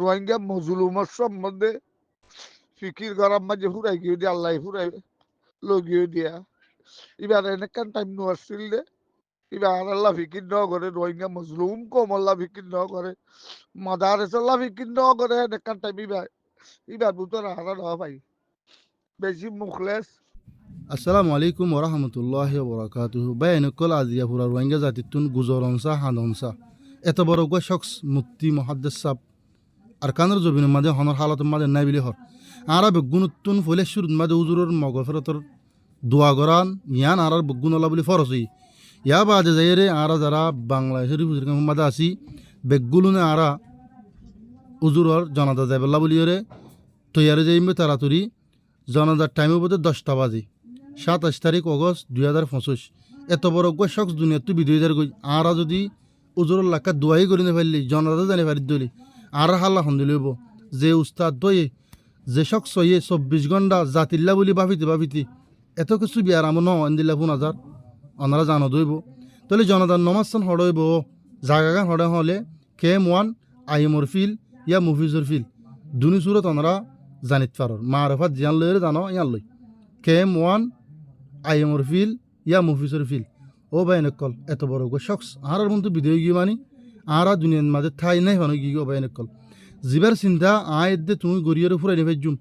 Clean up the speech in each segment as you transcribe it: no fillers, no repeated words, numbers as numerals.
রোহিঙ্গা মজলুমের সম্বন্ধে ফিকির করার মাঝে ফুরাই গিয়ে দিয়ে আল্লাহ ফুরাই লগিয়ে দিয়া এবার এনেকান টাইম নোয়ারছিল দে এবার আল্লাহ ফিকির ন করে রোহিঙ্গা মজলুম কম আল্লাহ ফিকির ন করে মাদারেস আল্লাহ ফিকির ন করে এনেকান টাইম এবার বুতর হারা ন ভাই বেশি মুখলেস। আসসালামু আলাইকুম ওরহামতুল্লাহি ওবরাকাতুহু বায়ানুকল আজিয়া পুরা রোহিঙ্গা জাতিতুন গুজরনসা হাননসা এত বড় গো শখস মুক্তি মহাদ্দেস সাব আর কানের জবিনের মাঝে হনর হালাতের মাঝে নাই বিলি হর আরা বেগুনুত্তুন ফলে শুরুত মাঝে উজুরের মগফেরতর দোয়া গরান ইয়ান আরার বেগুন আল্লাহ বলি ফরসই ইয়া বাজে যাইরে আরা যারা বাংলাদেশের হুজুর মাঝে আসি বেগুলুনে আরা উজুরর জনাদা যাইবল্লা বলিওরে তৈয়ারে যাইমবে তাড়াতাড়ি জনাদার টাইমের বোধ 10টা বাজে 27 আগস্ট 2025 এত বড় গো শখস দুনিয়া তুই বিদয় যার গই আরা যদি উজুর লাক্কা দোয়াই করি না ফেললি জনতা জানি পারি দলি আর হাল্লা হন্দিলব যে উস্তাদ দয়ে যে শখস হয়ে 24 ঘন্টা জাতিল্লা বলি ভাবিতে এত কিছু বিয়ার আমার ন আন্দিল্লা 5000 ওনারা জানো দইব তাহলে জনতার নমাস্তান হড়ইব জায়গা হড়ে হলে KM1 আইএমর ফিল ইয়া মুফিজর ফিল দুনি সুরত ওনারা জানিত পারর মারফাত জিয়ান লইরে জানো ইয়ান লই KM1 আইএমর ফিল ইয়া মুফিসর ফিল ও বাইনকল এত বড় গো শখস আর মতো বিদয় গিয়ে মানি আরা দুনিয়ার মাঝে ঠাই নাই হন গিয়ে বাইনকল জিবার চিন্তা আয়দে তুমি গড়িয়ে ফুরাই নেবে জুম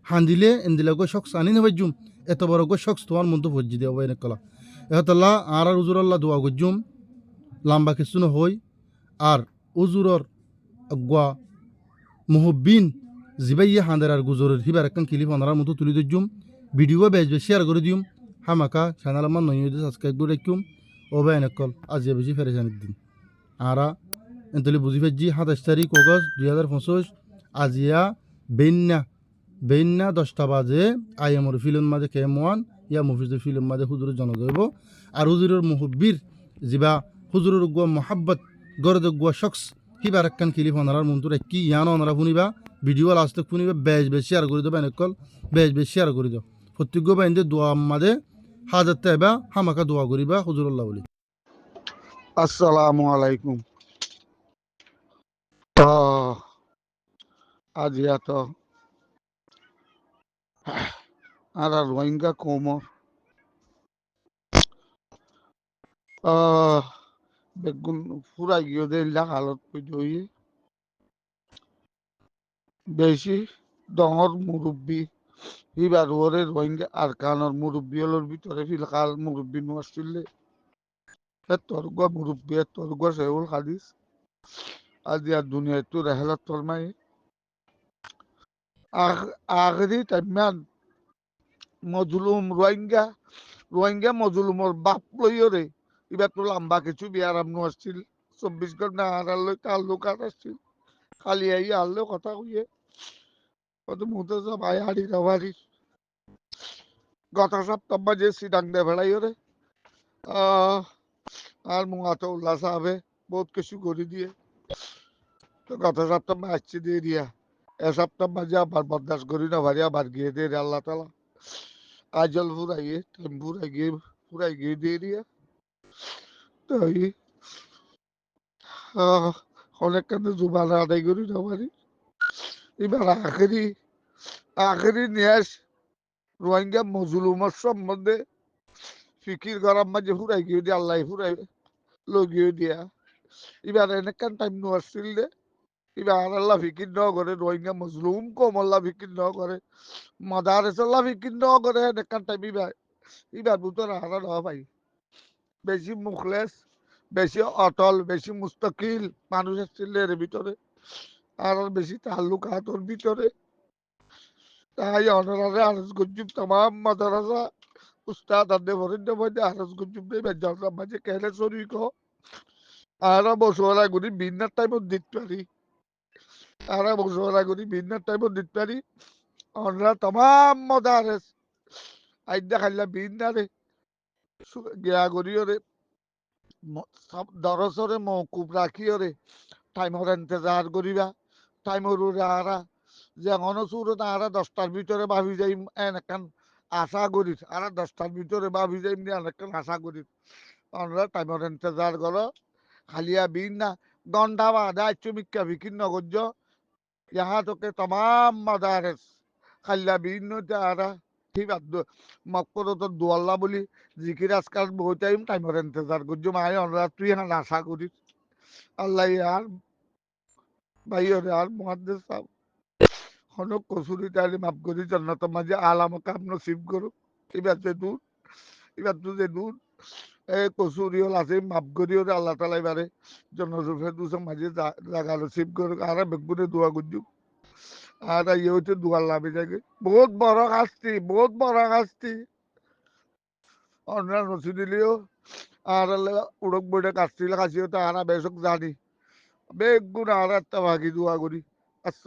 হান্দিলে এন্দিলে গো শখস আনি নেবে জুম এত বড় গো শখস তোমার মতো ফজি দেওয়া বাইনকলা এহতাল্লাহ আর উজুরাল্লাহ দোয়া গজ্জুম লাম্বা কিছু হই আর উজুরর আগুয়া মুহব্বিন জিবাইয়া হান্দার আর গুজরের হিবার একখান ক্লিপ আনার মতো তুলি দিম ভিডিও বেজবে শেয়ার করে দিম হামাকা চ্যানেল আমার নয় সাবস্ক্রাইব করে রাখুম ও ভাই এনেকল আজিয়া বেশি ফেরেছানির দিন আরা এন্তলি বুঝি ফেজি 27 আগস্ট 2025 আজিয়া বেন্না 10টা বাজে আইএমর ফিল্ম মাঝে KM1 ইয়া মুফিজের ফিল্ম মাঝে হুজুরের জনদৈব আর হুজুরের মুহব্বির জিবা হুজুরের গুয়া মহাব্বত গরদ গুয়া শখস হিবার একখান ক্লিপ আনার মন্ত্র কি ইয়ান আনারা শুনিবা ভিডিও লাস্টে শুনিবা বেশ শেয়ার করে দেবা এনেকল বেশ শেয়ার করে দাও প্রত্যেক বাইন্দে দোয়া মাঝে হাজার তাইবা হামাকা দোয়া করিবা হুজুরাল্লাহ বলি। আসসালামু আলাইকুম। তো আজিয়া তো আর রোহিঙ্গা কোমর বেগুন ফুরাই গিয়ে দিল্লা হালত পই বেশি ডঙর মুরব্বী হিবার ওরে রোহিঙ্গা আর কানর মুরব্বী হলোর ভিতরে ফিলকাল মুরব্বী নোয়ারছিলে তরগুয়া মুরব্বী তরগুয়া সেউল হাদিস আজিয়া দুনিয়া তো রেহালাত ফরমাই আখরি টাইমান মজলুম রোহিঙ্গা মজলুমর বাপ লইরে এবার তো লম্বা কিছু বিয়ারাম আসছিল 24 ঘন্টা হারার লই তার লোক আর আসছিল খালি আই আনলেও কথা কইয়ে কত মুহূর্তে সব আয় হাড়ি রাবারি গত সপ্তাহ বাজে সিডাং দে ভেড়াই রে আর মুঙাতে উল্লাস হবে বহুত কিছু করে দিয়ে তো গত সপ্তাহ আসছে দিয়ে দিয়া এ সপ্তাহ মাঝে আবার বরদাস্ত করি না ভারি আবার গিয়ে দিয়ে আল্লাহ তালা আজল ফুরাইয়ে টাইম ফুরাই গিয়ে দিয়ে দিয়া তো অনেক কান্দে জুবান আদায় করি না পারি এবার আখেরি নিয়াস রোহিঙ্গা মজলুমের সম্বন্ধে ফিকির করার মাঝে ফুরাই গিয়ে দিয়ে আল্লাহ ফুরাই লগিয়ে দিয়া এবার এনেকান টাইম নোয়ারছিল দে এবার আল্লাহ ফিকির ন করে রোহিঙ্গা মজলুম কম আল্লাহ ফিকির ন করে মাদারেস আল্লাহ ফিকির ন করে এনেকান টাইম এবার বুতর হারা ন ভাই বেশি মুখলেস বেশি অটল বেশি মুস্তকিল মানুষ আসছিল এর ভিতরে আর বেশি তাল্লুকাতর ভিতরে তাই অনারে আরজ গঞ্জুম তাম মাদারাসা উস্তাদ আদে ভরিন্দে মধ্যে আরজ গঞ্জুম নেই বেজার মাঝে কেলে সরি কো আরা বসরা গুনি বিন্নার টাইমত দিত পারি আরা বসরা গুনি বিন্নার টাইমত দিত পারি অনরা তাম মাদারেস আইদা খাইলা বিন্নারে গিয়া করিও রে দরসরে মৌকুব রাখিও রে টাইমর ইন্তজার করিবা টাইমর আরা যে অনসুরত আরা 10টার ভিতরে ভাবি যাই এনেকান আশা করি আরা 10টার ভিতরে ভাবি যাই এনেকান আশা করি আমরা টাইমর ইন্তজার করো খালিয়া বিন না ঘন্টা বাদে আইছো মিক্কা বিকিন নগর্য यहाँ तो के तमाम मदारस খাল্লা বিভিন্ন তারা ঠিক আছে মক্কর তো দোয়াল্লা বলি জিকির আজকাল বহু টাইম টাইমের ইন্তজার করছো মায় অনুরাত তুই হ্যাঁ আশা করিস আল্লাহ আর ভাইয়ের আর মহাদ্দেশ সাহেব হনক কসুরি তালি মাফ করি জান্নাত মাঝে আলাম কাম নসিব করো এবার যে দূর এবার তো যে দূর এ কসুরি হল আছে মাফ করি ওরে আল্লাহ তালা এবারে জন্নসুফে দুসে মাঝে জাগা নসিব করো আর বেগুনে দোয়া করছো আর ইয়ে হচ্ছে দুয়ার লাভে যাকে বহুত বড় কাজটি বহুত বড় কাজটি অন্য নসি দিলেও আর উড়ক বইটা কাজটি কাছি তো আনা বেশক জানি বেগুন আর একটা ভাগি দোয়া করি